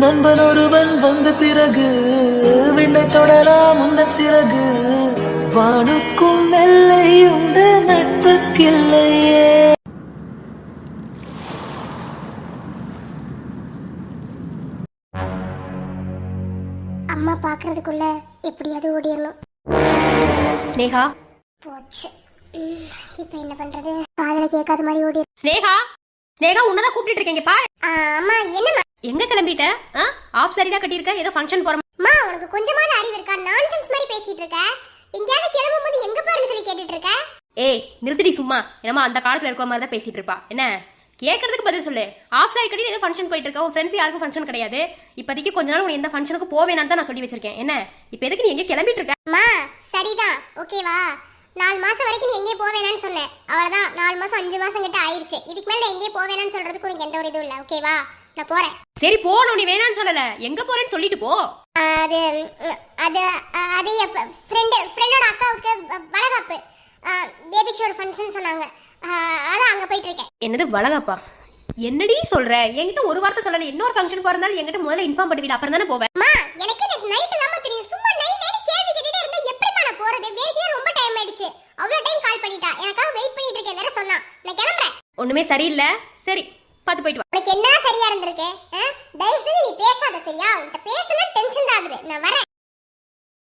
நண்பன் ஒருவன் வந்த பிறகு விண்ணை தொடலாம் உந்தன் சிறகு வானுக்கும் எல்லை உண்டு நட்புக்கில்லையே. அம்மா பாக்குறதுக்குள்ள எப்படியாவது ஓடிடணும். ஸ்னேகா போச்சு. இப்ப என்ன பண்றது? காதல கேட்காத மாதிரி ஓடி. ஸ்னேகா ஸ்னேகா உன்னதான் கூப்பிட்டு இருக்கேங்க பா. அம்மா என்னம்மா எங்க கிளம்பிட்ட? ஆஃப் சாரி தான் கட்டியிருக்க, ஏதோ ஃபங்க்ஷன் போறோம். அம்மா உனக்கு கொஞ்சமாவது அறிவு இருக்கா? நான்சென்ஸ் மாதிரி பேசிட்டு இருக்க. எங்கயாவது கிளம்பும்போது எங்க பாருன்னு சொல்லி கேட்டுட்டு இருக்க. ஏய் நிறுத்திடி சும்மா. என்னமா அந்த காலத்துல இருக்க மாதிரி தான் பேசிட்டு இருப்பா. என்ன கேட்கறதுக்கு பதில் சொல்லு. ஆஃப் சாரி கட்டி ஏதோ ஃபங்க்ஷன் போயிட்டு இருக்க. உன் ஃப்ரெண்ட்ஸ் யாருக்கும் ஃபங்க்ஷன் கிடையாது. இப்போதைக்கு கொஞ்ச நாள் உனக்கு எந்த ஃபங்க்ஷனுக்கு போவேனான்னு தான் நான் சொல்லி வச்சிருக்கேன். என்ன இப்போ எதுக்கு நீ எங்க கிளம்பிட்டு இருக்க? அம்மா சரிதான், ஓகேவா? 4 மாசம் வரைக்கும் நீ எங்கேயும் போவேனான்னு சொன்னேன். அவ்வளவுதான். 4 மாசம் 5 மாசம் கிட்ட ஆயிருச்சு. இதுக்கு மேல எங்கேயும் போவேனான்னு சொல்றதுக்கு உனக்கு எந்த ஒரு இதுவும் இல்லை, ஓகேவா? நான் போறேன். சரி போகணும், நீ வேணான்னு சொல்லல. எங்க போறேன்னு சொல்லிட்டு போ. அது அது அது ஃப்ரெண்டோட அக்காவுக்கு வளகாப்பு, பேபி ஷவர் ஃபங்க்ஷன் சொன்னாங்க. அதான் அங்க போயிட்டு இருக்கேன். என்னது வளகாப்பா? என்னடி சொல்ற? என்கிட்ட ஒரு வார்த்தை சொல்லல. இன்னொரு ஃபங்க்ஷன் போறதால என்கிட்ட முதல்ல இன்ஃபார்ம் பண்ணுவீங்க, அப்புறம் தானே போவேன். அம்மா எனக்கு நைட் தான் தெரியும். சும்மா நைட் கேள்வி கேட்டுட்டே இருந்தா எப்படிமா நான் போறது? வேறே ரொம்ப டைம் ஆயிடுச்சு. அவ்வளவு டைம் கால் பண்ணிட்டா. எனக்காக வெயிட் பண்ணிட்டு இருக்கேன் வேற சொன்னா. நான் கிளம்பறேன். ஒண்ணுமே சரியில்லை. சரி பார்த்து போயிட்டு வா. உனக்கு என்ன சரியா இருந்திருக்கு? தயவு செஞ்சு நீ பேசாத, சரியா? உன்கிட்ட பேசினா டென்ஷன் தான் ஆகுது. நான் வரேன்.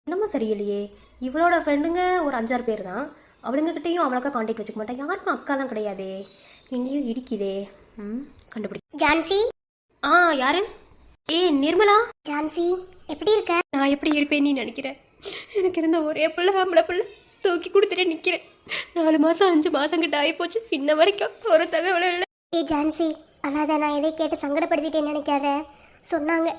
என்னமோ சரியில்லையே. இவளோட ஃப்ரெண்டுங்க ஒரு 5-6 பேர் தான். அவளுங்ககிட்டையும் அவ்வளோக்கா கான்டாக்ட் வச்சுக்க மாட்டேன். யாருக்கும் அக்காலாம் கிடையாதே. எங்கேயும் இடிக்குதே. கண்டுபிடி. ஜான்சி. யாரு? நிர்மலா. ஜான்சி எப்படி இருக்க? நான் எப்படி இருப்பேன் நீ நினைக்கிறேன்? எனக்கு இருந்த ஒரே பிள்ளை ஆம்பளை பிள்ளை தூக்கி கொடுத்துட்டே நிற்கிறேன். 4 மாதம் 5 மாதம் கிட்ட ஆகிப்போச்சு. இன்ன வரைக்கும் ஒரு தகவலும் இல்லை. ஜான்சி அல்லாத நான் எதை கேட்டு சங்கடப்படுத்திட்டேன்னு நினைக்காத. சொன்னாங்க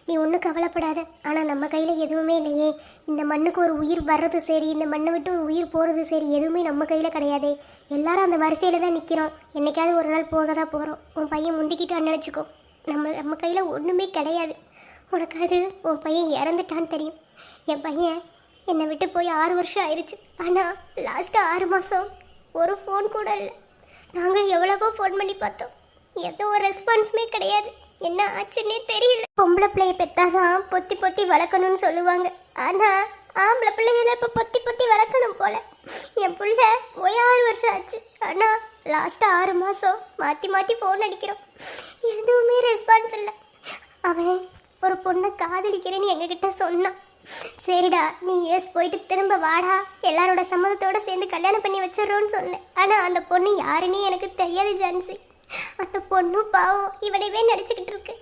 நீ ஒன்றும் கவலைப்படாத. ஆனால் நம்ம கையில் எதுவுமே இல்லையே. இந்த மண்ணுக்கு ஒரு உயிர் வர்றது சரி, இந்த மண்ணை விட்டு ஒரு உயிர் போகிறது சரி, எதுவுமே நம்ம கையில் கிடையாது. எல்லாரும் அந்த வரிசையில் தான் நிற்கிறோம். என்னைக்காவது ஒரு நாள் போக தான் போகிறோம். உன் பையன் முந்திக்கிட்டான்னு நினச்சிக்கோ. நம்ம கையில் ஒன்றுமே கிடையாது. உனக்கு அது உன் பையன் இறந்துட்டான்னு தெரியும். என் பையன் என்னை விட்டு போய் 6 வருஷம் ஆயிடுச்சு. ஆனால் லாஸ்ட்டு 6 மாதம் ஒரு ஃபோன் கூட இல்லை. நாங்கள் எவ்வளவோ ஃபோன் பண்ணி பார்த்தோம். எந்த ஒரு ரெஸ்பான்ஸுமே கிடையாது. என்ன ஆச்சுன்னே தெரியல. பொம்பளை பிள்ளைய பெத்தாதான் பொத்தி பொத்தி வளர்க்கணும்னு சொல்லுவாங்க. ஆனால் ஆம்பளை பிள்ளைங்களை இப்போ பொத்தி பொத்தி வளர்க்கணும் போல. என் பிள்ளை போய் 6 வருஷம் ஆச்சு. ஆனால் லாஸ்ட்டாக 6 மாதம் மாற்றி மாற்றி ஃபோன் அடிக்கிறோம். எதுவுமே ரெஸ்பான்ஸ் இல்லை. அவன் ஒரு பொண்ணை காதலிக்கிறேன்னு எங்ககிட்ட சொன்னான். சரிடா நீ யூஎஸ் போயிட்டு திரும்ப வாடா, எல்லாரோட சம்மதத்தோடு சேர்ந்து கல்யாணம் பண்ணி வச்சிடறோன்னு சொன்னேன். ஆனால் அந்த பொண்ணு யாருன்னே எனக்கு தெரியாது ஜான்சி. அந்த பொண்ணும் பாவம் இவனைவே நடிச்சுக்கிட்டு இருக்கு.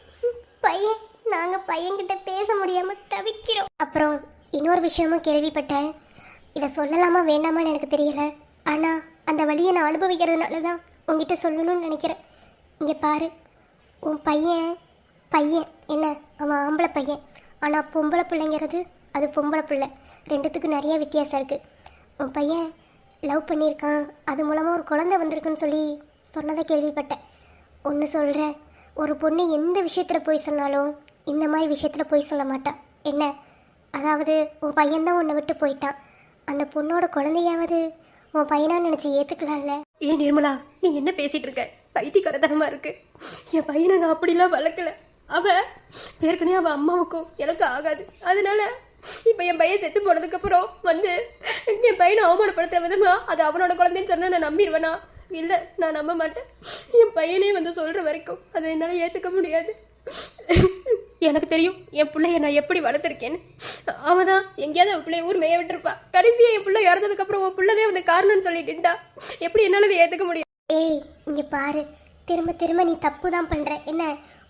பையன் நாங்கள் பையன்கிட்ட பேச முடியாமல் தவிக்கிறோம். அப்புறம் இன்னொரு விஷயமும் கேள்விப்பட்டேன். இதை சொல்லலாமா வேண்டாமான்னு எனக்கு தெரியல. ஆனால் அந்த வழியை நான் அனுபவிக்கிறதுனால தான் உங்ககிட்ட சொல்லணும்னு நினைக்கிறேன். இங்கே பாரு, உன் பையன் என்ன, அவன் ஆம்பளை பையன். ஆனால் பொம்பளை பிள்ளைங்கிறது அது பொம்பளை பிள்ளை. ரெண்டுத்துக்கும் நிறைய வித்தியாசம் இருக்குது. உன் பையன் லவ் பண்ணியிருக்கான். அது மூலமாக ஒரு குழந்தை வந்திருக்குன்னு சொல்லி சொன்னதை கேள்விப்பட்டேன். ஒன்று சொல்கிறேன், ஒரு பொண்ணு எந்த விஷயத்தில் போய் சொன்னாலும் இந்த மாதிரி விஷயத்தில் போய் சொல்ல மாட்டான். என்ன, அதாவது உன் பையன்தான் உன்னை விட்டு போயிட்டான். அந்த பொண்ணோட குழந்தையாவது உன் பையனாக நினச்சி ஏற்றுக்கலாம்ல? நிர்மலா நீ என்ன பேசிகிட்டு இருக்க? பைத்தியக்காரத்தனமாக இருக்கு. என் பையனை நான் அப்படிலாம் வளர்க்கல. ஏற்கனவே அவள் அம்மாவுக்கும் எனக்கு ஆகாது. அதனால இப்போ என் பையன் செத்து போனதுக்கப்புறம் என் பையனை அவமானப்படுத்துகிற விதமா அது அவனோட குழந்தைன்னு சொன்னால் நான் நம்பிடுவேனா? இல்லை, நான் நம்ப மாட்டேன். என் பையனே சொல்கிற வரைக்கும் அதை என்னால் ஏற்றுக்க முடியாது. எனக்கு தெரியும் என் பிள்ளைய நான் எப்படி வளர்த்துருக்கேன்னு. அவன் தான் எங்கேயாவது அவன் பிள்ளைய ஊர் மேய விட்டுருப்பா. கடைசியாக என் பிள்ளை இறந்ததுக்கப்புறம் உன் பிள்ளைதே காரணம்னு சொல்லிட்டுண்டா. எப்படி என்னால் அதை ஏற்றுக்க முடியும்? ஏய் இங்கே பாரு, திரும்ப திரும்ப நீ தப்பு தான் பண்ணுற. என்ன,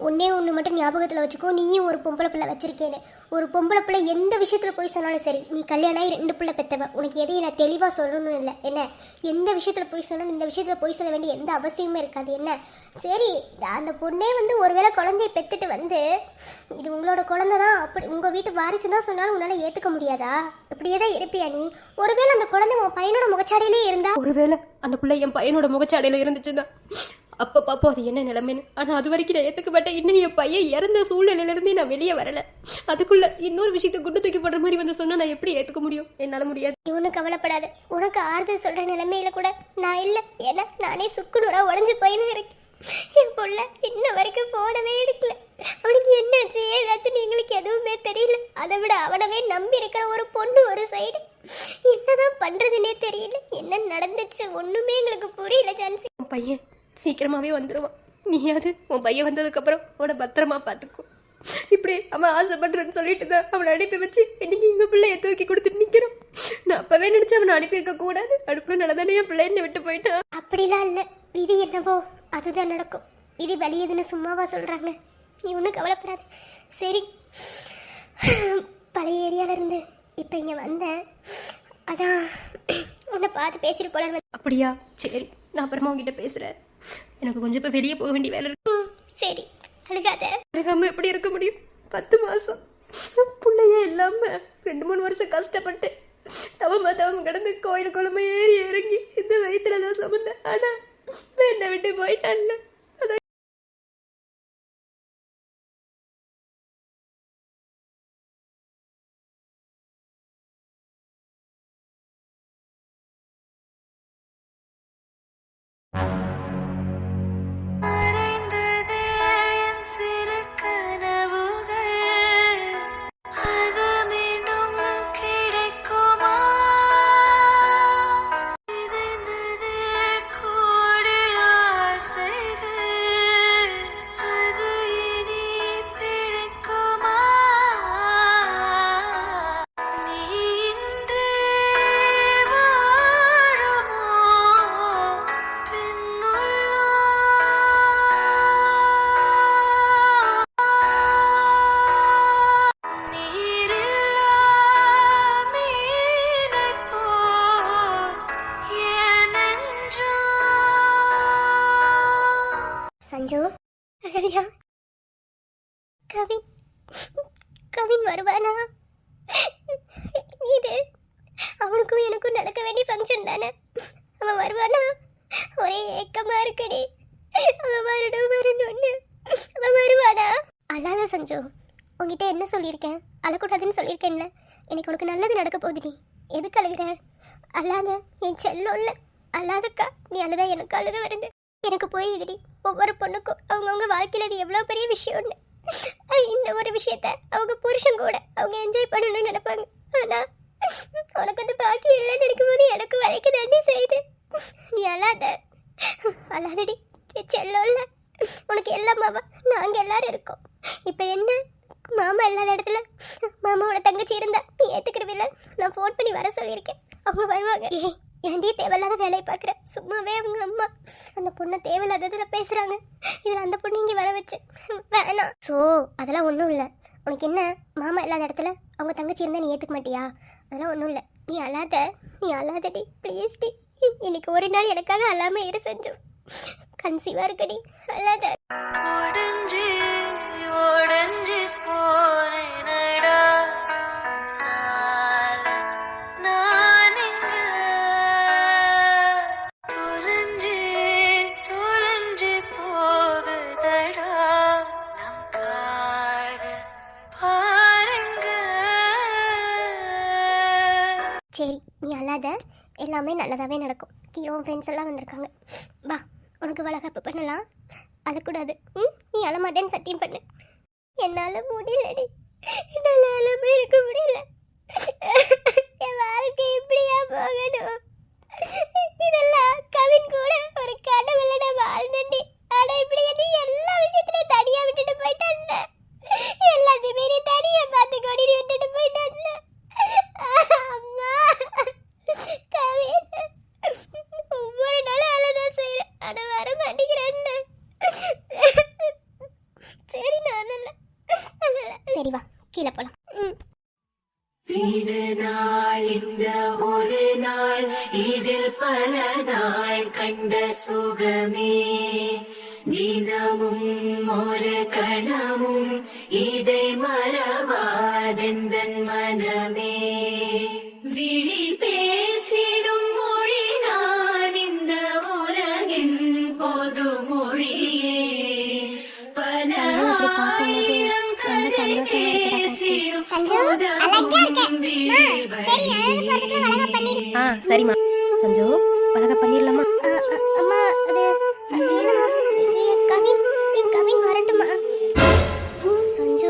ஒன்றே ஒன்று மட்டும் ஞாபகத்தில் வச்சுக்கோ. நீயும் ஒரு பொம்பளை பிள்ளை வச்சிருக்கேன்னு. ஒரு பொம்பளை பிள்ளை எந்த விஷயத்தில் போய் சொன்னாலும் சரி, நீ கல்யாணம் ஆகி 2 பிள்ளை பெற்றவ. உனக்கு எதையும் நான் தெளிவாக சொல்லணும்னு இல்லை. என்ன, எந்த விஷயத்தில் போய் சொன்னாலும் இந்த விஷயத்தில் போய் சொல்ல வேண்டிய எந்த அவசியமும் இருக்காது. என்ன சரி, அந்த பொண்ணே ஒருவேளை குழந்தைய பெற்றுட்டு இது உங்களோட குழந்தை தான், அப்படி உங்கள் வீட்டு வாரிசு தான் சொன்னாலும் உன்னால் ஏற்றுக்க முடியாதா? இப்படியே தான் இருப்பியா நீ? ஒருவேளை அந்த குழந்தை உன் பையனோட முகச்சாடையிலே இருந்தா? ஒருவேளை அந்த பிள்ளை என் பையனோட முகச்சாடையில் இருந்துச்சுன்னா அப்போ பார்ப்போம் அது என்ன நிலைமைன்னு. ஆனால் அது வரைக்கும் நான் ஏற்றுக்கப்பட்டேன். இன்னும் என் பையன் இறந்த சூழ்நிலையிலேருந்தே நான் வெளியே வரலை. அதுக்குள்ளே இன்னொரு விஷயத்தை குண்டு தூக்கி போடுற மாதிரி சொன்னால் நான் எப்படி ஏற்றுக்க முடியும்? என்னால் முடியாது. இவனு கவலைப்படாத. உனக்கு ஆறுதல் சொல்கிற நிலைமையில கூட நான் இல்லை. ஏன்னா நானே சுக்குநூறாக உடஞ்சி போயின்னு இருக்கேன். என் பொண்ணு இன்ன வரைக்கும் போடவே எடுக்கல. அவனுக்கு என்னாச்சு அதை விட அவனவே நம்பி இருக்கிற ஒரு பொண்ணு ஒரு சைடு. என்னதான் பண்றதுன்னே தெரியல. என்ன நடந்துச்சு ஒண்ணுமே எங்களுக்கு புரியல ஜான்சி. உன் பையன் சீக்கிரமாகவே வந்துடுவான். நீயாவது உன் பையன் வந்ததுக்கப்புறம் அவனை பத்திரமா பார்த்துக்கோ. இப்படி அவன் ஆசைப்படுறேன்னு சொல்லிட்டு தான் அவனை அனுப்பி வச்சு இன்னைக்கு எங்கள் பிள்ளைய தூக்கி கொடுத்துட்டு நிற்கிறோம். நான் அப்பவே நினச்சி அவனை அனுப்பியிருக்க கூடாது. அடுப்புல நல்லதானே என் பிள்ளை என்னை விட்டு போயிட்டான். அப்படிலாம் இல்லை, விதி என்னவோ அதுதான் நடக்கும். விதி வலியதுன்னு சும்மாவா சொல்றாங்க? நீ ஒன்றும் கவலைப்படாது. சரி, பழைய ஏரியால இருந்து இப்போ இங்கே வந்தேன். அதான் உன்னை பார்த்து பேசிட்டு போல. அப்படியா? சரி, நான் அப்புறமா உங்ககிட்ட பேசுகிறேன். எனக்கு கொஞ்சம் இப்போ வெளியே போக வேண்டிய வேலை இருக்கு. சரி, அழுகாத. அழுகாம எப்படி இருக்க முடியும்? 10 மாசம் பிள்ளையே இல்லாம 2-3 வருஷம் கஷ்டப்பட்டு தவம் கிடந்து கோயில் குழம்பு ஏறி இறங்கி இந்த வயிற்றுல தான் சுமந்தேன். ஆனா என்னை விட்டு போயிட்டான்ல. மறைந்ததே என் சிறு கனவுகள், அது மீண்டும் கிடைக்குமா? சிதைந்ததே கோடி ஆசைகள், அது இனி பிழைக்குமா? நீ இன்றி வாழுமோ சஞ்சு, அகல்யா, கவின் கவின் வருவானா? இது அவனுக்கும் எனக்கும் நடக்க வேண்டிய ஃபங்க்ஷன் தானே. அவன் வருவானா? ஒரே ஏக்கமா இருக்குடி. அவன் வரணும்னு. அவன் வருவானா? அழாத சஞ்சு, உங்ககிட்ட என்ன சொல்லியிருக்கேன்? அழக்கூடாதுன்னு சொல்லியிருக்கேன்ல. எனக்கு உனக்கு நல்லது நடக்க போகுதுடி. எதுக்கு அழுகிற? அழாத என் செல்லம் இல்லை. அழாதக்கா, நீ அழுதா எனக்கு அழுக வருது. எனக்கு போயிடுடி. ஒவ்வொரு பொண்ணுக்கும் அவங்கவுங்க வாழ்க்கையில் அது எவ்வளோ பெரிய விஷயம்னு. இந்த ஒரு விஷயத்த அவங்க புருஷன் கூட அவங்க என்ஜாய் பண்ணணும்னு நினைப்பாங்க. ஆனால் உனக்கு அந்த பாக்கி இல்லைன்னு நினைக்கும் போது எனக்கு வரைக்கும் தாண்டி செய்யுது. நீ அழாதடி செல்லம் இல்லை. உனக்கு எல்லாம் மாமா நாங்கள் எல்லாரும் இருக்கோம். இப்போ என்ன, மாமா இல்லாத இடத்துல மாமாவோட தங்கச்சி இருந்தா நீ ஏற்றுக்கிறவில்ல. நான் ஃபோன் பண்ணி வர சொல்லியிருக்கேன். அவங்க வருவாங்க. ஏன்டி தேவையில்லாத வேலையை பார்க்குற? சும்மாவே அவங்க அம்மா அந்த பொண்ணை தேவையில்லாததில் பேசுகிறாங்க. இதில் அந்த பொண்ணு இங்கே வர வச்சு வேணாம். ஸோ அதெல்லாம் ஒன்றும் இல்லை. உனக்கு என்ன, மாமா இல்லாத இடத்துல அவங்க தங்கச்சி இருந்தால் நீ ஏற்றுக்க மாட்டியா? அதெல்லாம் ஒன்றும் இல்லை. நீ அழாதடி ப்ளீஸ் டி. இன்னைக்கு ஒரு நாள் எனக்காக அழாமல் இரு செஞ்சு. கன்சீவாக இருக்கடி, அழாத. உடைஞ்சு உடைஞ்சு போனேனடா உன்னால நான் இங்க. தொலைஞ்சு தொலைஞ்சு போகுதடா நம் காதல் பாருங்க. சரி, நீ அழாத. எல்லாமே நல்லதாகவே நடக்கும். கீழே ஃப்ரெண்ட்ஸ் எல்லாம் வந்திருக்காங்க. வா, உனக்கு வளகாப்பு பண்ணலாம். அழக்கூடாது. நீ அழமாட்டேன்னு சத்தியம் பண்ணு. என்னால் முடியலடி. என்னால் இருக்க முடியல. என் வாழ்க்கை இப்படியா போகணும்? இதெல்லாம் கவின் கூட ஒரு கனவுல நான் வாழ்ந்தேன்டி. ஆனால் இப்படி நீ எல்லா விஷயத்துலையும் தனியாக விட்டுட்டு போயிட்டான்ல. எல்லாத்தையுமே நீ தனியாக பார்த்து கொடி விட்டுட்டு போயிட்டான்ல. அம்மா, கவின் ஒவ்வொரு நாளும் அழதான் செய்கிறேன். ஆனால் வர மாட்டேங்கிறேன்னு. சரி, நான் சரி, வா கீழே போலாம். இந்த ஒரு நாள் இதில் பல நாள் கண்ட சுகமே, தினமும் ஒரு கணமும் இதை மறவாதெந்தன் மனமே. விழி பேசிடும் மொழிதான் இந்த உலகின் பொது மொழியே. பல ஆயிரம் கதை பேசிடும் சரிம்மா. சஞ்சு, வளக பண்ணிடலாமா? அம்மா, அது கவின் வரட்டுமா? சஞ்சு,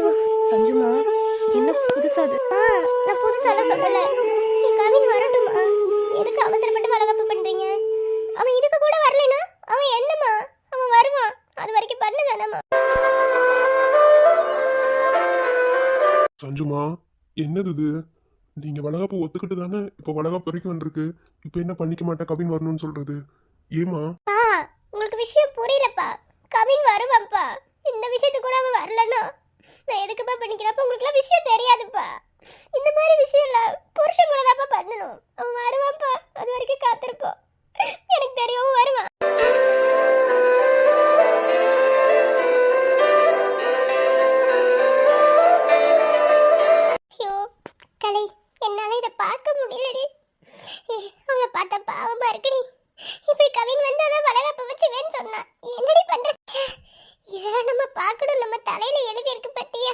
சஞ்சுமா, என்ன புதுசா அது? சொல்லல. கவின் வரட்டுமா? எதுக்கு அவசரப்பட்டு வளகாப்பு பண்றீங்க? அவன் இதுக்கு கூட வரலனா அவன் என்னமா? அவன் வருவான். அது வரைக்கும் பண்ண வேணாமா? சஞ்சுமா, என்னது இது? நீங்க வளகாப்பு ஒத்துக்கிட்டு தானே இப்போ வளகாப்பு வரைக்கும் வந்திருக்கு. இப்போ என்ன பண்ணிக்க மாட்டேன் கவின் வரணும்னு சொல்றது? ஏமா? உங்களுக்கு விஷயம் புரியலப்பா. கவின் வருவான்ப்பா. இந்த விஷயத்துக்கு கூட அவன் வரலனா நான் எதுக்குப்பா பண்ணிக்கிறப்ப உங்களுக்குலாம் விஷயம் தெரியாதுப்பா. இந்த மாதிரி விஷயம்லாம் புருஷன் கூட தான்ப்பா பண்ணணும். அவன் வருவான்ப்பா. அது வரைக்கும் காத்திருப்போம். எனக்கு தெரியும் அவன் வருவான். ஐயோ கலை, என்னால இதை பார்க்க முடியலடி. அவளை பார்த்தா பாவமா இருக்குடி. இப்படி கவின் வந்து அதான் வளகாப்ப வச்சுவேன்னு சொன்னா என்னடி பண்றது? இதெல்லாம் நம்ம பார்க்கணும். நம்ம தலையில எழுதி இருக்கு பத்தியா?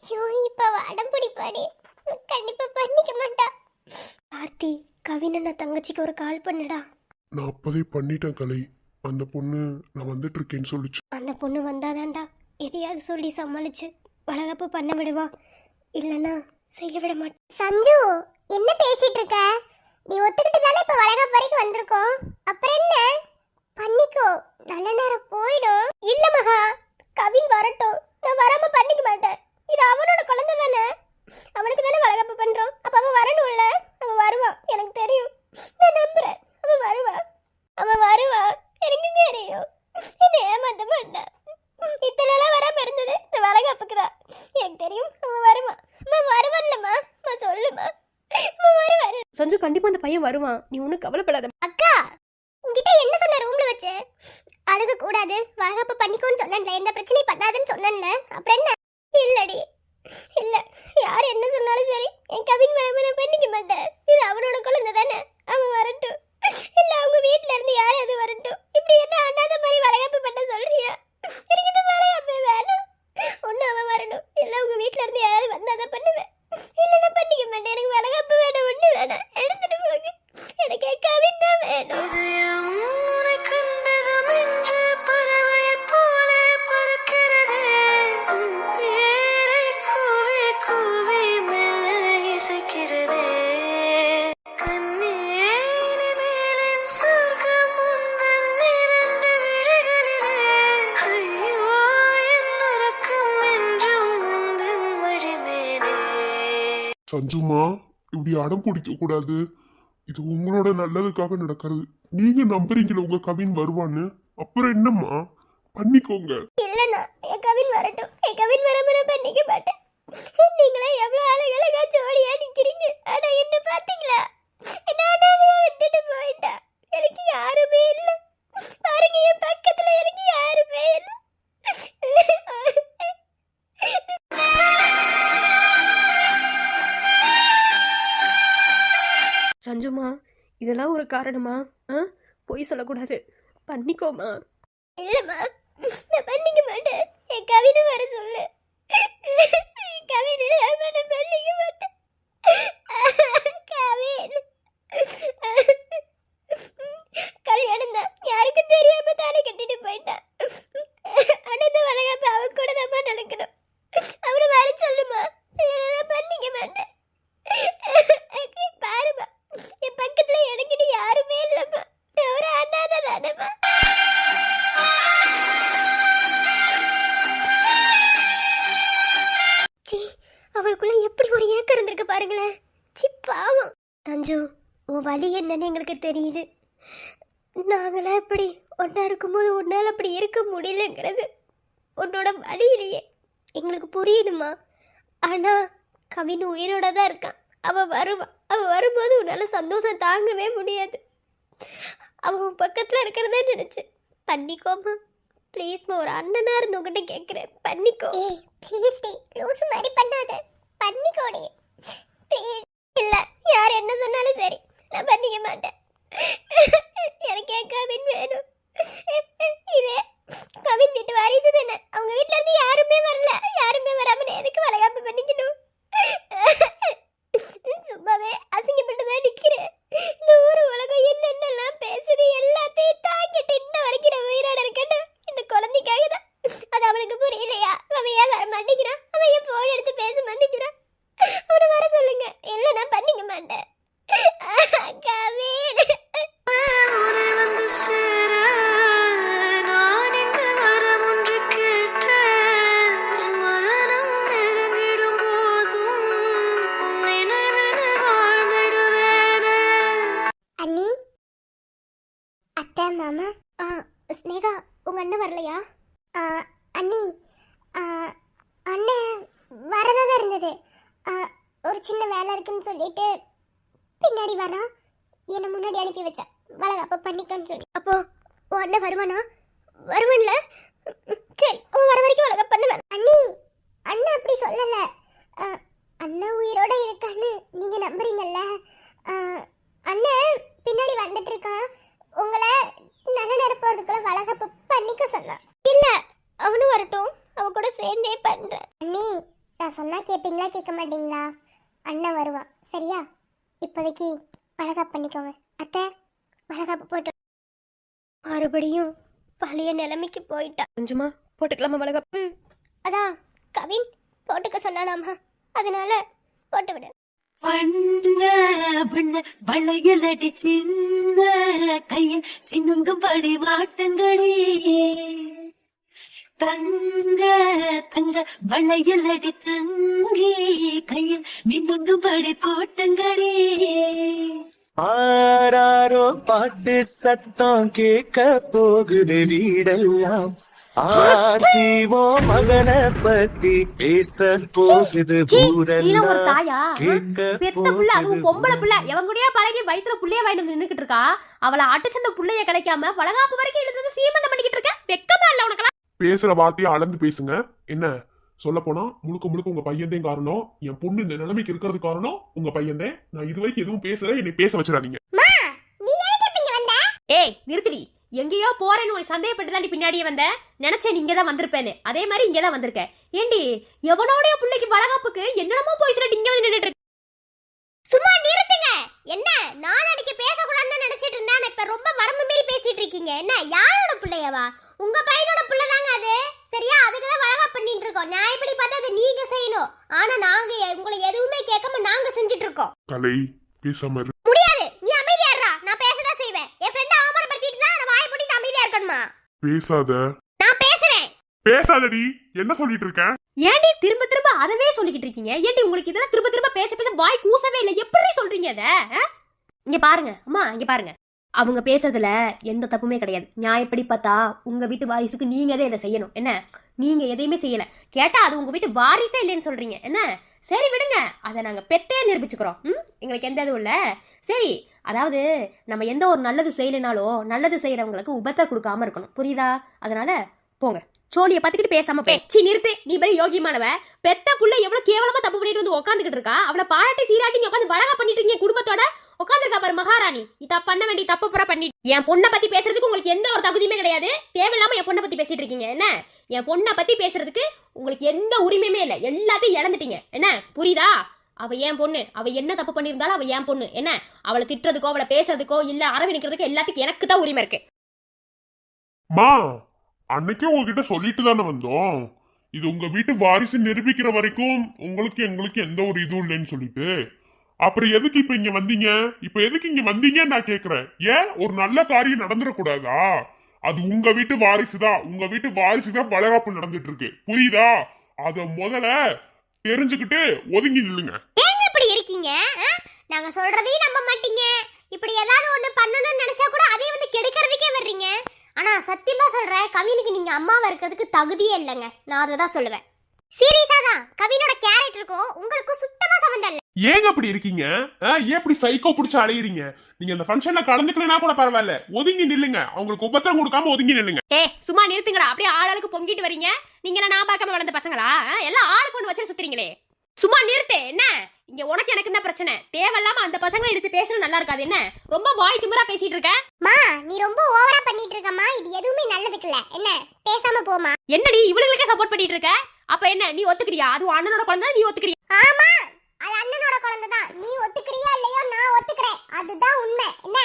ஐயோ இப்ப அடம் பிடிப்பாடி. கண்டிப்பா பண்ணிக்க மாட்டா. ஆர்த்தி, கவின் நான் தங்கச்சிக்கு ஒரு கால் பண்ணுடா. நான் அப்பதே பண்ணிட்டேன் கலை. அந்த பொண்ணு நான் வந்துட்டு இருக்கேன்னு சொல்லிச்சு. அந்த பொண்ணு வந்தாதான்டா எதையாவது சொல்லி சமாளிச்சு வளகாப்பு பண்ண விடுவா. இல்லைன்னா செய்ய விட மாட்டேன். சஞ்சு, என்ன பேசிட்டு இருக்க? நீ ஒத்துக்கிட்டு தானே இப்ப வளகாப்பு வரைக்கும் வந்திருக்கோம். அப்புறம் என்ன? பண்ணிக்கோ, நல்ல நேரம் போயிடும். இல்ல மகா, கவின் வரட்டும். நான் வராம பண்ணிக்க மாட்டேன். இது அவனோட குழந்தை தானே. அவனுக்கு தானே வளகாப்பு பண்றோம். அப்ப அவன் வரணும்ல. அவன் வருவான். எனக்கு தெரியும். நான் நம்புறேன். அவன் வருவான். அவன் வருவான். எனக்கு தெரியும். என்ன ஏமாத்த மாட்டான். இத்தனை நாளா வராம இருந்தது இந்த வளகாப்புக்கு தான். எனக்கு தெரியும் அவன் வருவான். அவன் வருவான்லம்மா. அம்மா சொல்லுமா. அவன் வருவான். சஞ்சு கண்டிப்பா அந்த பையன் வருவான், நீ ஒன்றும் கவலைப்படாத. அக்கா, உன்கிட்ட என்ன சொன்ன ரூம்ல வச்சு? அழுக கூடாது, வளகாப்பு பண்ணிக்கோன்னு சொன்னேன்ல, எந்த பிரச்சனையும் பண்ணாதுன்னு சொன்னேன்ல. அப்புறம் என்ன? இல்லடி, இல்ல, யார் என்ன சொன்னாலும் சரி, என் கவின் வராம நான் பண்ணிக்க மாட்டேன். இது அவனோட குழந்தை தானே. அவன் வரட்டும். இல்ல அவங்க வீட்ல இருந்து யாராவது வரட்டும். இப்படி என்ன அண்ணாத மாதிரி வளகாப்பு பண்ண சொல்றியா? எனக்கு இந்த வளகாப்பே வேணாம். ஒண்ணு அவன் வரணும், இல்ல உங்க வீட்ல இருந்து யாராவது வந்தாதான் பண்ணுவேன். இல்லைன்னா பண்ணிக்க மாட்டேன். எனக்கு வளகாப்பு வேணாம், ஒண்ணு வேணாம். எடுத்துட்டு போங்க. எனக்கு என் கவின் தான் வேணும். சஞ்சுமா, இப்படி அடம் பிடிக்க கூடாது. இது உங்களோட நல்லதுக்காக நடக்கிறது. நீங்க நம்புறீங்களா உங்க கவின் வருவான்னு? அப்புறம் என்னம்மா, பண்ணிக்கோங்க. இல்லைண்ணா, என் கவின் வரட்டும். என் கவின் வராம நான் பண்ணிக்க மாட்டேன். நீங்களே எவ்வளவு அழகழகா ஜோடியா நிக்கிறீங்க. ஆனா என்ன பாத்தீங்களா? என்ன அனாதையா விட்டுட்டு போயிட்டா. எனக்கு யாருமே இல்ல. பாருங்க, என் பக்கத்துல எனக்கு யாருமே இல்ல. சஞ்சுமா, இதெல்லாம் ஒரு காரணமா? பொய் சொல்லக்கூடாது, பண்ணிக்கோமா. இல்லம்மா, நான் பண்ணிக்க மாட்டேன். என் கவினை வர சொல்லு. என் கவினை நான் பண்ணிக்க மாட்டேன். கவின் கல்யாணம் தான், யாருக்கும் தெரியாம தாலி கட்டிட்டு போயிட்டான். ஆனா இந்த வளகாப்பு அவன் கூட தான் நடக்கணும். அவனை வர சொல்லுமா. நான் பண்ணிக்க மாட்டேன். பாருமா, என் பக்கத்துல எனக்கிட்ட யாருமே இல்லம்மா. ஒரு அண்ணாத தானம்மா. அவளுக்குள்ள எப்படி ஒரு ஏக்கம் இருந்திருக்கு பாருங்களேன். சி பாவம். தஞ்சு, உன் வலி என்னன்னு எங்களுக்கு தெரியுது. நாங்களாம் இப்படி ஒன்றா இருக்கும்போது உன்னால் அப்படி இருக்க முடியலங்கிறது உன்னோட வழியிலேயே எங்களுக்கு புரியுதுமா. ஆனால் கவின் உயிரோட தான் இருக்கான். அவன் வருவான். அவன் வரும்போது உன்னால் சந்தோஷம் தாங்கவே முடியாது. அவன் பக்கத்தில் இருக்கிறதே நினச்சி பண்ணிக்கோமா. ப்ளீஸ்மா, ஒரு அண்ணனா இருந்து உங்ககிட்ட கேட்குறேன், பண்ணிக்கோ. ஏய் ப்ளீஸ் டி, லூசு மாதிரி பண்ணாத. பண்ணிக்கோடி ப்ளீஸ். இல்லை, யார் என்ன சொன்னாலும் சரி, நான் பண்ணிக்க மாட்டேன். எனக்கு என் கவின் வேணும். இதே கவின் வீட்டு வாரிசு தானே. அவங்க வீட்டில இருந்து யாருமே வரல. யாருமே வராம எதுக்கு வளகாப்பு பண்ணிக்கணும்? சும்மாவே அசிங்கப்பட்டு தான் நிற்கிறேன். இந்த ஊர் உலகம் என்னென்னலாம் பேசுது எல்லாத்தையும் தாங்கிட்டு இன்ன வரைக்கும் நான் உயிரோட இருக்கேன். இந்த குழந்தைக்காக தான். அது அவனுக்கு புரியலையா? அவன் ஏன் வர மாட்டேங்கிறான்? அவன் ஏன் போன் எடுத்து பேச மாட்டேங்கிறான்? அவனை வர சொல்லுங்க. மாட்டேன் கவின். உன்னை வந்து சேர நான் இங்கு வரம் ஒன்று கேட்டேன். என் மரணம் நெருங்கிடும் போதும் உன் நினைவில் வாழ்ந்திடுவேனே. அண்ணி, அத்தை, மாமா. ஸ்னேகா, உங்க அண்ணன் வரலையா? அண்ணி, அண்ணன் வரதா தான் இருந்தது. ஒரு சின்ன வேலை இருக்குன்னு சொல்லிட்டு பின்னாடி வரான். என்னை முன்னாடி அனுப்பி வச்சா வளகாப்ப பண்ணிக்கன்னு சொல்லி. அப்போ உன் அண்ணன் வருவானா? வருவான்ல? சரி, அவன் வர வரைக்கும் வளகாப்ப பண்ணுவேன். அண்ணி, அண்ணன் அப்படி சொல்லல. அண்ணன் உயிரோட இருக்கான்னு நீங்க நம்புறீங்கல்ல? அண்ணன் பின்னாடி வந்துட்டு இருக்கான். உங்களை நல்ல நேரம் போறதுக்குள்ள வளகாப்ப பண்ணிக்க சொன்னான். இல்ல, அவனும் வரட்டும், அவ கூட சேர்ந்தே பண்றேன். அண்ணி, நான் சொன்னா கேட்பீங்களா கேட்க மாட்டீங்களா? அண்ணன் வருவான், சரியா? இப்போதைக்கு வளகாப்பு பண்ணிக்கோங்க. அத்தை, வளகாப்பு போட்டு மறுபடியும் பழைய நிலைமைக்கு போயிட்டா. கொஞ்சமா போட்டுக்கலாமா வளகாப்பு? அதான் கவின் போட்டுக்க சொன்னானாமா, அதனால போட்டு விடு. வண்ண வண்ண வளையலடி சின்ன கையில் சின்னுங்கும்படி வாட்டங்களே. தங்க தங்க வளையலடி தங்கி கையில் மின்னுங்கும்படி போட்டங்களே. ஆராரோ பாட்டு சத்தம் கேட்க போகுது வீடெல்லாம். ஆர்த்திவோ மகனை பத்தி பேச போகுது ஊரெல்லாம். தாயா பெத்த புள்ள, அதுவும் பொம்பளை புள்ள, எவன் கூடயா பழகி வயிற்றுல புள்ளைய வாங்கிட்டு வந்து நின்னுக்கிட்டு இருக்கா. அவளை அடிச்சந்த புள்ளைய கிடைக்காம வளகாப்பு வரைக்கும் இழுத்து சீமந்தம் பண்ணிக்கிட்டு இருக்க. வெக்கமா இல்ல உனக்கு? பேசுற வார்த்தையை அளந்து பேசுங்க. என்ன சொல்ல போனா முழுக்க முழுக்க உங்க பையன்தான் காரணம். என் பொண்ணு இந்த நிலைமைக்கு இருக்கிறது காரணம் உங்க பையன்தான். நான் இது வரைக்கும் எதுவும் பேசல, என்னை பேச வச்சிடாதீங்க. ஏய் நிறுத்துடி. எங்கேயோ போறேன்னு ஒரு சந்தேகப்பட்டு தான் பின்னாடியே வந்த. நினைச்சேன் நீங்க தான் வந்திருப்பேன்னு. அதே மாதிரி இங்க தான் வந்திருக்க. ஏண்டி எவனோடைய பிள்ளைக்கு வளகாப்புக்கு என்னென்னமோ போய் சொல்லிட்டு இங்க வந்து நின்னுட்டு இருக்க. சும்மா நிறுத்துங்க. என்ன நான் அடிக்க பேசக்கூடாதுன்னு நினைச்சிட்டு இருந்தேன். இப்ப ரொம்ப வரம்பு மீறி பேசிட்டு இருக்கீங்க. என்ன யாரோட பிள்ளையவா? உங்க பையனோட பிள்ளை தாங்க அது, சரியா? அதுக்கு தான் வளகாப்பு பண்ணிட்டு இருக்கோம். நான் எப்படி பார்த்தா அதை நீங்க செய்யணும். ஆனா நாங்க உங்களை எதுவுமே கேட்காம நாங்க செஞ்சுட்டு இருக்கோம். கலை, பேசாம இரு. முடியாது, நீ அமைதியா இருடா. நான் பேசதான் செய்வேன். என் ஃப்ரெண்ட் அவமானப்படுத்திட்டு தான் நான் வாய் போட்டு அமைதியா இருக்கணுமா? பேசாத. நான் பேசுறேன். பேசாதடி. என்ன சொல்லிட்டு இருக்க? ஏண்டி திரும்ப திரும்ப அதவே சொல்லிக்கிட்டு இருக்கீங்க? ஏண்டி உங்களுக்கு இதெல்லாம் திரும்ப திரும்ப பேச பேச வாய் கூசவே இல்லை. எப்படி சொல்றீங்க அத? இங்க பாருங்க அம்மா, இங்க பாருங்க. அவங்க பேசுறதுல எந்த தப்புமே கிடையாது. நியாயப்படி பார்த்தா உங்க வீட்டு வாரிசுக்கு நீங்க தான் இதை செய்யணும். என்ன நீங்க எதையுமே செய்யல. கேட்டா அது உங்க வீட்டு வாரிசே இல்லைன்னு சொல்றீங்க. என்ன சரி விடுங்க, அதை நாங்க பெத்தே நிரூபிச்சுக்கிறோம். எங்களுக்கு எந்த இதுவும் இல்ல. சரி, அதாவது நம்ம எந்த ஒரு நல்லது செய்யலைனாலோ நல்லது செய்யறவங்களுக்கு உபத்திரம் கொடுக்காம இருக்கணும், புரியுதா? அதனால போங்க, சோழியை பார்த்துக்கிட்டு பேசாம பேச்சு நிறுத்து. நீ பெரிய யோகியமானவ. பெத்த புள்ள எவ்வளவு கேவலமா தப்பு பண்ணிட்டு வந்து உட்காந்துக்கிட்டு இருக்கா. அவளை பாராட்டி சீராட்டி உட்காந்து வளகா பண்ணிட்டு இருக்கீங்க குடும்பத்தோட. உட்காந்துருக்கா பாரு மகாராணி. இத பண்ண வேண்டிய தப்பு புற பண்ணி என் பொண்ணை பத்தி பேசுறதுக்கு உங்களுக்கு எந்த ஒரு தகுதியுமே கிடையாது. தேவையில்லாம என் பொண்ணை பத்தி பேசிட்டு இருக்கீங்க. என்ன என் பொண்ணை பத்தி பேசுறதுக்கு உங்களுக்கு எந்த உரிமையுமே இல்லை. எல்லாத்தையும் இழந்துட்டீங்க. என்ன புரியுதா? அவ ஏன் பொண்ணு. அவ என்ன தப்பு பண்ணியிருந்தாலும் அவ ஏன் பொண்ணு. என்ன அவளை திட்டுறதுக்கோ அவளை பேசுறதுக்கோ இல்ல அரவணைக்கிறதுக்கோ எல்லாத்துக்கும் எனக்கு தான் உரிமை இருக்கு. மா, அன்னைக்கே உங்ககிட்ட சொல்லிட்டு தானே வந்தோம். இது உங்க வீட்டு வாரிசு நிரூபிக்கிற வரைக்கும் உங்களுக்கு எங்களுக்கு எந்த ஒரு இதுவும் இல்லைன்னு சொல்லிட்டு. அப்புறம் எதுக்கு இப்ப இங்க வந்தீங்க? இப்ப எதுக்கு இங்க வந்தீங்கன்னு நான் கேக்குறேன். ஏன் ஒரு நல்ல காரியம் நடந்துடக்கூடாதா? அது உங்க வீட்டு வாரிசு தான். உங்க வீட்டு வாரிசு தான் வளகாப்பு நடந்துட்டு இருக்கு, புரியுதா? அத முதல்ல தெரிஞ்சுக்கிட்டு ஒதுங்கி நில்லுங்க. ஏங்க இப்படி இருக்கீங்க? நாங்க சொல்றதையும் நம்ப மாட்டீங்க. இப்படி ஏதாவது ஒண்ணு பண்ணணும்னு நினைச்சா கூட அதை வந்து கெடுக்கிறதுக்கே வர்றீங்க. ஆனா சத்தியமா சொல்றேன், கவினுக்கு நீங்க அம்மாவா இருக்கிறதுக்கு தகுதியே இல்லைங்க. நான் அதை தான் சொல்லுவேன். சீரியஸா தான். கவினோட கேரக்டருக்கும் உங்களுக்கு சுத்தமா சம்பந்தம் இல்லை. ஏங்க அப்படி இருக்கீங்க? ஏன் இப்படி சைக்கோ பிடிச்சு அலையிறீங்க? நீங்க அந்த ஃபங்க்ஷன்ல கலந்துக்கலனா கூட பரவாயில்ல, ஒதுங்கி நில்லுங்க. அவங்களுக்கு உபத்திரம் கொடுக்காம ஒதுங்கி நில்லுங்க. சும்மா நிறுத்துங்கடா. அப்படியே ஆளாளுக்கு பொங்கிட்டு வரீங்க. நீங்க நான் பார்க்காம வளர்ந்த பசங்களா? எல்லாம் ஆளுக்கு ஒன்று வச்சு சுத்துறீங்களே. சும்மா நிறுத்து. என்ன இங்க உனக்கு எனக்கு தான் பிரச்சனை. தேவையில்லாம அந்த பசங்களை எடுத்து பேசணும் நல்லா இருக்காது. என்ன ரொம்ப வாய் திமிரா பேசிட்டு இருக்க? மா, நீ ரொம்ப ஓவரா பண்ணிட்டு இருக்கமா. இது எதுவுமே நல்லதுக்கு இல்ல. என்ன பேசாம போமா. என்னடி இவளுங்களுக்கே சப்போர்ட் பண்ணிட்டு இருக்க? அப்ப என்ன நீ ஒத்துக்கிறியா? அது அண்ணனோட குழந்தை, நீ ஒத்துக்கிறியா? ஆமா, அது அண்ணனோட குழந்தை தான். நீ ஒத்துக்கிறியா இல்லையோ நான் ஒத்துக்கிறேன். அதுதான் உண்மை. என்ன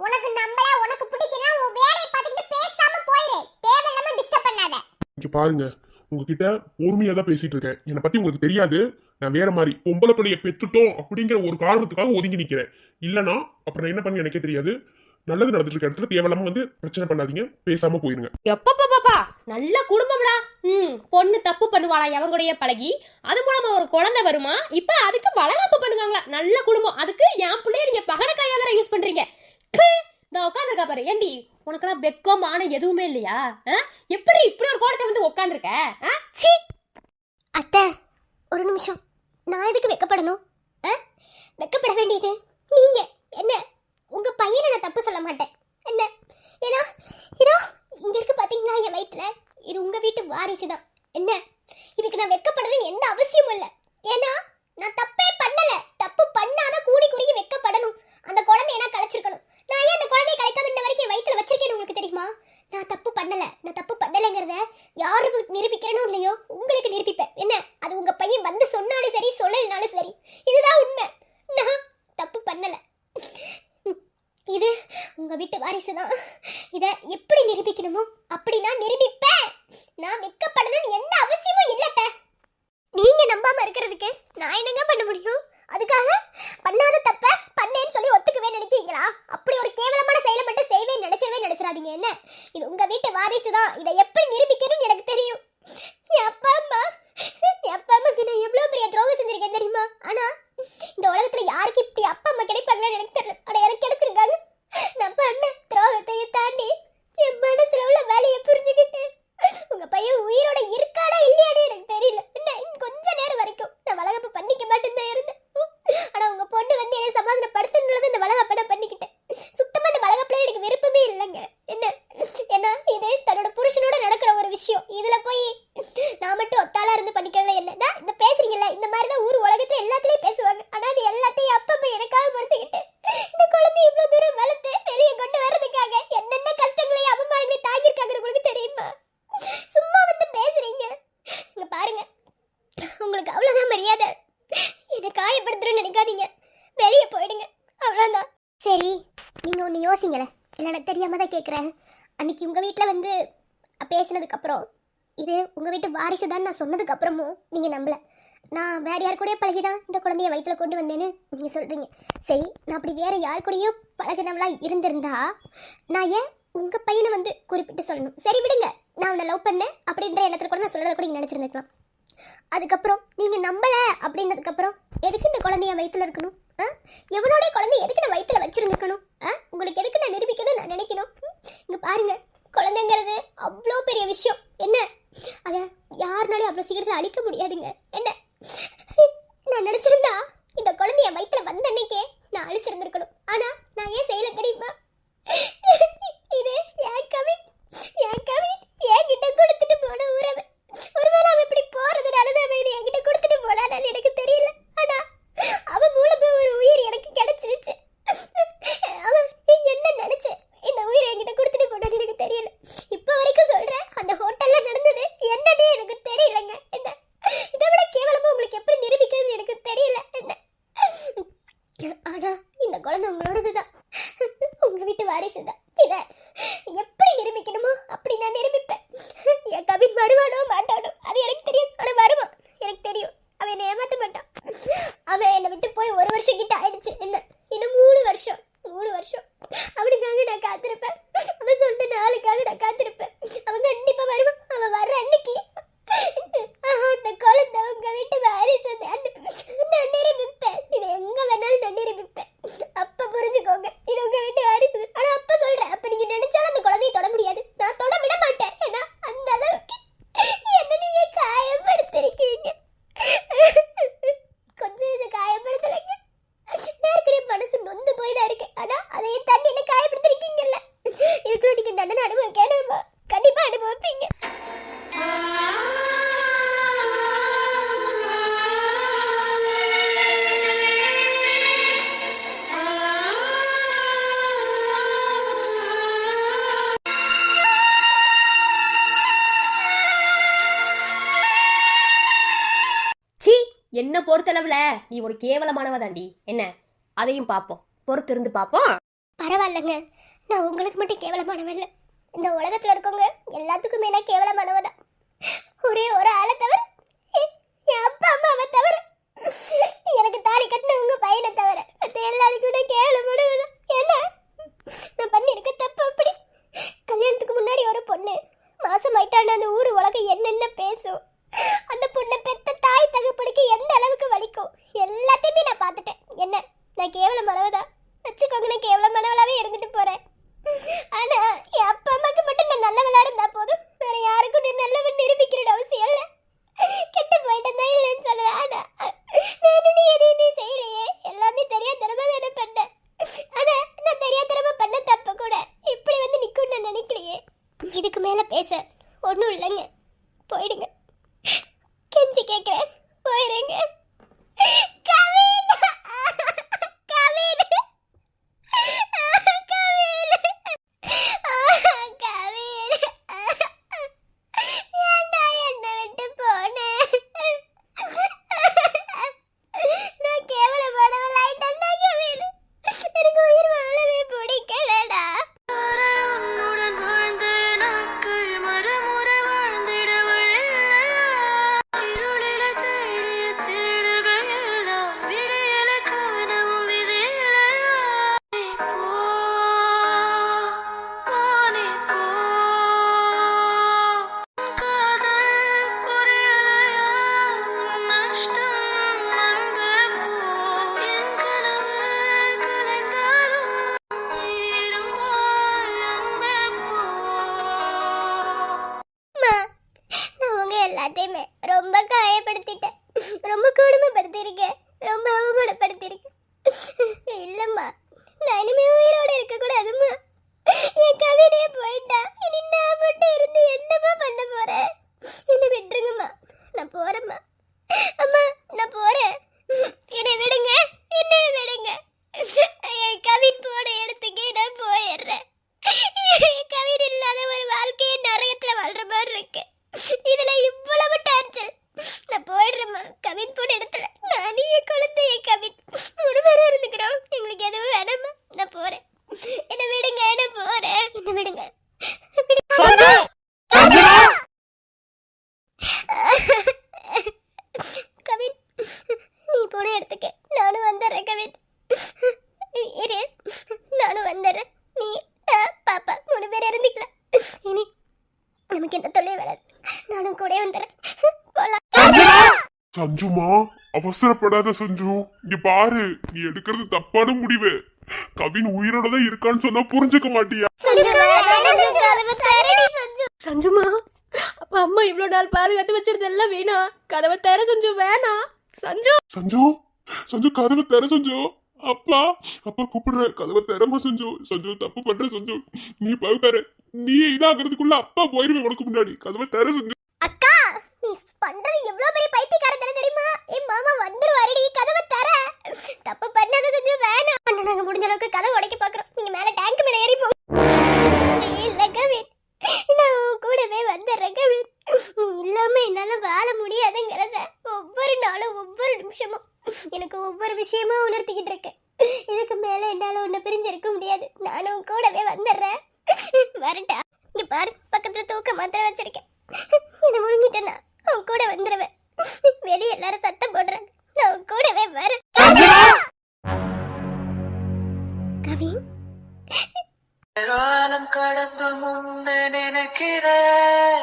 உனக்கு நம்பல, உனக்கு பிடிக்கல, உன் வேலையை பார்த்துட்டு பேசாம போயிரு. தேவையில்லாம டிஸ்டர்ப் பண்ணாத. இங்க பாருங்க, உங்ககிட்ட பொறுமையா தான் பேசிட்டு இருக்கேன். என்னை பத்தி உங்களுக்கு தெரியாது. நான் வேற மாதிரி பொம்பளை பிள்ளைய பெற்றுட்டோம் அப்படிங்கிற ஒரு காரணத்துக்காக ஒதுங்கி நிக்கிறேன். இல்லனா அப்புறம் என்ன பண்ணி எனக்கே தெரியாது. நல்லது நடந்துட்டு இருக்க இடத்துல தேவையில்லாம வந்து பிரச்சனை பண்ணாதீங்க, பேசாம போயிருங்க. எப்பப்பா நல்ல குடும்பம்டா. பொண்ணு தப்பு பண்ணுவாளா எவங்கூடயே பழகி, அது மூலமா ஒரு குழந்தை வருமா, இப்ப அதுக்கு வளகாப்பு பண்ணுவாங்களா. நல்ல குடும்பம். அதுக்கு என் பிள்ளைய நீங்க பகடக்காயா வேற யூஸ் பண்றீங்க. இந்த உட்காந்துருக்கா பாரு. ஏண்டி உனக்கெல்லாம் வெக்கம் மான எதுவுமே இல்லையா? எப்படி இப்படி ஒரு கோடத்தை வந்து உட்காந்துருக்க? அத்தை ஒரு நிமிஷம், நான் எதுக்கு வெக்கப்படணும்? வெக்கப்பட வேண்டியது நீங்க. என்ன உங்க பையனை நான் தப்பு சொல்ல மாட்டேன். என்ன ஏன்னா இதோ இங்க இருக்கு பாத்தீங்களா என் வயிற்றுல, இது உங்க வீட்டு வாரிசு தான். என்ன இதுக்கு நான் வெக்கப்படணும்னு எந்த அவசியமும் இல்லை. ஏன்னா நான் தப்பே பண்ணல. தப்பு பண்ணாதான் கூடி குறுகி வெக்கப்படணும். அந்த குழந்தைய நான் கலைச்சிருக்கணும். நான் ஏன் அந்த குழந்தைய கலைக்காம இன்ன வரைக்கும் என் வயிற்றுல வச்சிருக்கேன்னு உங்களுக்கு தெரியுமா? நான் தப்பு பண்ணல. நான் தப்பு பண்ணலைங்கிறத யாருக்கு நிரூபிக்கிறேனோ இல்லையோ உங்களுக்கு நிரூபிப்பேன். என்ன அது உங்க பையன் வந்து சொன்னாலும் சரி சொல்லலைனாலும் சரி, இதுதான் உண்மை. நான் தப்பு பண்ணல. இது உங்க வீட்டு வாரிசு தான். இதை எப்படி நிரூபிக்கணுமோ அப்படி நான் நிரூபிப்பேன். நான் வெக்கப்படணும்னு எந்த அவசியமும் இல்லட்ட. நீங்க நம்பாம இருக்கிறதுக்கு நான் என்னங்க பண்ண முடியும்? அதுக்காக பண்ணாத தப்ப பண்ணேன்னு சொல்லி ஒத்துக்கவே நினைக்கிறீங்களா? அப்படி ஒரு கேவலமான செயலை மட்டும் செய்வே நினைச்சிடாதீங்க. என்ன இது உங்க வீட்டு வாரிசு தான். இதை எப்படி நிரூபிக்கணும்னு எனக்கு தெரியும். என் அப்பா அம்மாக்கு நான் எவ்வளவு பெரிய துரோகம் செஞ்சிருக்கேன் தெரியுமா? ஆனா இந்த உலகத்துல யாருக்கு இப்படி அப்பா அம்மா கிடைப்பாங்கன்னு எனக்கு தெரியல. ஆனா எனக்கு கிடைச்சிருக்காங்க. நான் பண்ண துரோகத்தையும் தாண்டி என் மனசுல உள்ள வேலையை புரிஞ்சுக்கிட்டு உங்க பையன் உயிரோட இருக்கானா இல்லையானு எனக்கு தெரியல. கொஞ்ச நேரம் வரைக்கும் நான் வளகாப்பு பண்ணிக்க மாட்டேன்னு தான் இருந்தேன். ஆனா உங்க பொண்ணு வந்து என்னை சமாதானப்படுத்தினது இந்த வளகாப்பை நான் பண்ணிக்கிட்டேன். சுத்தமா இந்த வளகாப்புல எனக்கு விருப்பமே இல்லைங்க. என்ன ஏன்னா இது தன்னோட புருஷனோட நடக்கிற ஒரு விஷயம். இதுல போய் நான் மட்டும் ஒத்தாளா இருந்து பண்ணிக்கிறதா என்ன? இந்த பேசுறீங்கல்ல, இந்த மாதிரிதான் ஊர் உலகத்துல எல்லாத்துலயும் பேசுவாங்க. ஆனா அது எல்லாத்தையும் அப்பப்ப எனக்காக பொறுத்துக்கிட்டு இந்த குழந்தை இவ்வளவு தூரம் வளர்த்து வெளியே கொண்டு வர்றதுக்காக என்னென்ன கஷ்டங்களையும் அவமானங்களையும் தாங்கியிருக்காங்கன்னு உங்களுக்கு தெரியுமா? சும்மா வந்து பேசுறீங்க. இங்க பாருங்க, உங்களுக்கு அவ்வளவுதான் மரியாதை. என்னை காயப்படுத்துறேன்னு நினைக்காதீங்க. வெளியே போயிடுங்க, அவ்வளவுதான். சரி, நீங்க ஒண்ணு யோசிங்களேன். இல்லை நான் தெரியாம தான் கேட்குறேன். அன்னைக்கு உங்க வீட்டில் வந்து பேசினதுக்கு அப்புறம் இது உங்க வீட்டு வாரிசு தான் நான் சொன்னதுக்கு அப்புறமும் நீங்க நம்பல. நான் வேற யார் கூடயோ பழகிதான் இந்த குழந்தைய வயிற்றுல கொண்டு வந்தேன்னு நீங்க சொல்றீங்க. சரி, நான் அப்படி வேற யார் கூடயோ பழகினவளா இருந்திருந்தா நான் ஏன் உங்க பையனை வந்து குறிப்பிட்டு சொல்லணும்? சரி விடுங்க, நான் அவனை லவ் பண்ணேன் அப்படின்ற எண்ணத்துல கூட நான் சொல்றதை கூட நீங்க நினைச்சிருந்துருக்கலாம். அதுக்கப்புறம் நீங்க நம்பல அப்படின்றதுக்கு அப்புறம் எதுக்கு இந்த குழந்தைய வயிற்றுல இருக்கணும்? எவனோட குழந்தை எதுக்கு நான் வயிற்றுல வச்சிருந்துக்கணும்? உங்களுக்கு எதுக்கு நான் நிரூபிக்கணும்னு நான் நினைக்கணும்? இங்க பாருங்க, குழந்தைங்கிறது அவ்வளோ பெரிய விஷயம். என்ன அதை யாருனாலையும் அவ்வளோ சீக்கிரத்தில் அழிக்க முடியாதுங்க. என்ன நான் நினைச்சிருந்தா இந்த குழந்தைய வயிற்றுல வந்த அன்னைக்கே நான் அழிச்சிருந்திருக்கணும். ஆனா நான் ஏன் செய்யல தெரியுமா? இது என் கவி என்கிட்ட கொடுத்துட்டு போன உறவு. ஒருவேளை அவன் இப்படி போறதுனாலதான் அவன் இது என்கிட்ட கொடுத்துட்டு போனான்னு எனக்கு தெரியல. ஆனா அவன் மூலமா ஒரு உயிர் எனக்கு கிடைச்சிருச்சு. அவன் என்ன நினைச்சு இந்த உயிரை என்கிட்ட கொடுத்துட்டு போனான்னு எனக்கு தெரியல. இப்ப வரைக்கும் சொல்றேன், அந்த ஹோட்டல்ல நடந்தது என்னன்னு எனக்கு தெரியலங்க. என்ன இதை விட கேவலமா உங்களுக்கு எப்படி நிரூபிக்கிறதுன்னு எனக்கு தெரியல. என்ன ஆனா இந்த குழந்தை உங்களோடதுதான், உங்க வீட்டு வாரிசுதான். இத எப்படி நிரூபிக்கணுமோ அப்படி நான் நிரூபிப்பேன். என் கவின் வருவானோ மாட்டானோ அது எனக்கு தெரியும். ஆனா வருவான், எனக்கு தெரியும். அவன் என்னை ஏமாத்த மாட்டான். அவன் என்னை விட்டு போய் 1 வருஷம் கிட்ட ஆயிடுச்சு. என்ன இன்னும் 3 வருஷம் அவனுக்காக நான் காத்திருப்பேன். அவன் சொன்ன நாளுக்காக நான் காத்திருப்பேன். அவன் கண்டிப்பா வருவான். அவன் வர்ற அன்னைக்கு அந்த குழந்தை உங்க வீட்டு வாரிசு நான் நிரூபிப்பேன். இதை எங்க வேணாலும் நான் நிரூபிப்பேன். அப்ப புரிஞ்சுக்கோங்க, இது உங்க வீட்டு வாரிசு. ஆனா அப்ப சொல்றேன், அப்ப நீங்க நினைச்சாலும் அந்த குழந்தையை தொட முடியாது. நான் தொட விட மாட்டேன். ஏன்னா அந்த அளவுக்கு என்ன நீங்க காயப்படுத்திருக்கீங்க. கொஞ்சம் இதை காயப்படுத்தலைங்க. ஏற்கனவே மனசு நொந்து போய் தான் இருக்கு. ஆனா அதையும் தாண்டி என்ன காயப்படுத்திருக்கீங்கல்ல, இதுக்குள்ள நீங்க தண்டனை அனுபவிக்க கண்டிப்பா அனுபவிப்பீங்க. என்ன பொறுத்தளவுல நீ ஒரு கேவலமானவ தாண்டி. என்ன அதையும் பார்ப்போம், பொறுத்திருந்து பார்ப்போம். பரவாயில்லைங்க, நான் உங்களுக்கு மட்டும் கேவலமானவ இல்லை. இந்த உலகத்துல இருக்கவங்க எல்லாத்துக்குமே நான் கேவலமானவதான். ஒரே ஒரு ஆளை தவிர, என் அப்பா அம்மாவை தவிர, எனக்கு தாலி கட்டின உங்க பையனை தவிர மற்ற எல்லாருக்கும் கூட கேவலப்படுவேன். என்ன நான் பண்ணிருக்க தப்பு? அப்படி கல்யாணத்துக்கு முன்னாடி ஒரு பொண்ணு மாசமாயிட்டான்னு அந்த ஊரு உலகம் என்னென்ன பேசும், அந்த பொண்ணை பெத்த தாய் தகப்பனுக்கு எந்த அளவுக்கு வலிக்கும், எல்லாத்தையுமே நான் பார்த்துட்டேன். என்ன நான் கேவலமானவதான் வச்சுக்கோங்க, நான் கேவலமானவளாவே இருந்துட்டு போறேன். ஆனா என் அப்பா அம்மாக்கு மட்டும் நான் நல்லவளா இருந்தா போதும், வேற யாருக்கும் நீ நல்லவன் நிரூபிக்கிற அவசியம் இல்லை. கெட்டு போயிட்டேன் தான் இல்லைன்னு சொல்லல. ஆனா வேணும் நீ எதையுமே செய்யலையே, எல்லாமே தெரியாதனமா தானே பண்ணேன். ஆனா நான் தெரியாதனமா பண்ண தப்பு கூட இப்படி வந்து நிக்கும் நான் நினைக்கலையே. இதுக்கு மேல பேச ஒன்றும் இல்லைங்க, போயிடுங்க. கெஞ்சி கேட்குறேன், போயிடுங்க. கவின், கவின், கவின், கவின், ஏன்டா என்னை விட்டு போன? நான் கேவலமானவளாயிட்டேன்டா கவின். எனக்கு உயிர் வாழவே பிடிக்கலடா. உன்னுடன் வாழ்ந்த நாட்கள் மறுமுறை வாழ்ந்திட வழியில்லையா? இருளில தேடிய தேடல்கள் எல்லாம் விடியல காணவும் விதியில்லையா? நீ போ, நீ போ. உன் காதல் புரியலையா? உன் நஷ்டம் அன்பே போ. என் கனவு கலைந்தாலும் இருந்தாய் அன்பே போ. அம்மா, நான் உங்க எல்லாத்தையுமே ரொம்ப காயப்படுத்திட்டேன், ரொம்ப கொடுமைப்படுத்திருக்கேன், ரொம்ப அவமானப்படுத்திருக்கேன். இல்லம்மா, நான் இனிமே உயிரோட இருக்க கூடாதும்மா. என் கவினே போயிட்டா, இனி நான் மட்டும் இருந்து என்னம்மா பண்ண போறேன்? என்னை விட்டுருங்கம்மா, நான் போறேம்மா. அம்மா, நான் போறேன், என்னை விடுங்க, என்னை விடுங்க. என் கவின் போன இடத்துக்கே நான் போயிடுறேன். கவின் இல்லாத ஒரு வாழ்க்கையை நரகத்துல வாழ்ற மாதிரி இருக்கு. இதுல இவ்வளவு டார்ச்சர். நான் போயிடுறேம்மா, கவின் போன இடத்துல நான் என் குழந்தை என் கவின் ஒரு பேரும் இருந்துக்கிறோம். எங்களுக்கு எதுவும் வேணாம்மா, நான் போறேன். என்ன விடுங்க, என்ன போறேன், என்ன விடுங்க. கவின், நீ போன இடத்துக்கு நானும் வந்துடுறேன் கவின். இரு, நானும் வந்துடுறேன். நீ, நான், பாப்பா 3 பேர் இருந்துக்கலாம். இனி நமக்கு எந்த தொல்லையும் வராது. நானும் கூட வந்துடுறேன். போலாம். சஞ்சுமா, அவசரப்படாத சஞ்சு. இங்க பாரு, நீ எடுக்கிறது தப்பான முடிவு. கவின் உயிரோட தான் இருக்கான்னு சொன்னா புரிஞ்சுக்க மாட்டியா? சஞ்சுமா, அப்ப அம்மா இவ்வளவு நாள் பாதுகாத்து வச்சிருந்த எல்லாம் வேணா, கதவை தர சஞ்சு, வேணா சஞ்சு. சஞ்சு, சஞ்சு கதவை தர சஞ்சு. அப்பா, அப்பா கூப்பிடுற, கதவை தரமா சஞ்சு. சஞ்சு தப்பு பண்ற சஞ்சு, நீ பாரு, நீ இதாகிறதுக்குள்ள அப்பா போயிருவே உனக்கு முன்னாடி. கதவை தர சஞ்சு. அக்கா, நீ பண்றது எவ்வளவு பெரிய பைத்தியக்காரத்தனம் தெரியுமா? என் மாமா வந்துருவாருடி, கதவை தர. தப்பு பண்ணாத செஞ்சு, வேணாம். அண்ணா, நாங்க முடிஞ்ச அளவுக்கு கதவை உடைக்க பாக்குறோம். நீங்க மேல டேங்க் மேல ஏறி போங்க. இல்ல கவின், நான் உன் கூடவே வந்துடுறேன் கவின். நீ இல்லாம என்னால வாழ முடியாதுங்கிறத ஒவ்வொரு நாளும் ஒவ்வொரு நிமிஷமும் எனக்கு ஒவ்வொரு விஷயமா உணர்த்திக்கிட்டு இருக்கேன். இதுக்கு மேல என்னால உன்னை பிரிஞ்சிருக்க முடியாது. நானும் உன் கூடவே வந்துடுறேன். வரட்டா? இங்க பாரு, பக்கத்துல தூக்க மாத்திரை வச்சிருக்கேன். இதை முழுங்கிட்டேன்னா அவன் கூட வந்துடுவேன். வெளியே எல்லாரும் சத்தம் போடுறாங்க, நான் உன் கூடவே வரேன். கவின், காலம் கடந்து முன்னே நினைக்கிறேன்,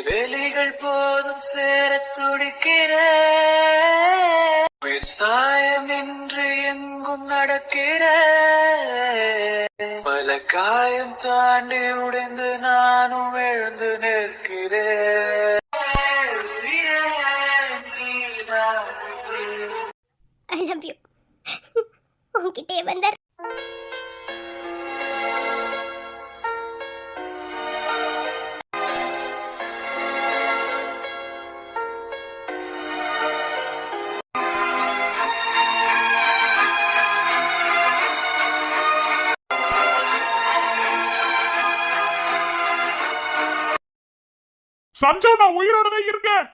வெளிகள் போதும் சேர துடிக்கிறேன், உயிர் சாயம் என்று எங்கும் நடக்கிறேன், பல காயம் தாண்டி உடைந்து நானும் எழுந்து நிற்கிறேன். I love you. உன்கிட்டே வந்துடுறேன். சஞ்சு, நான் உயிரோட தான் இருக்கேன்.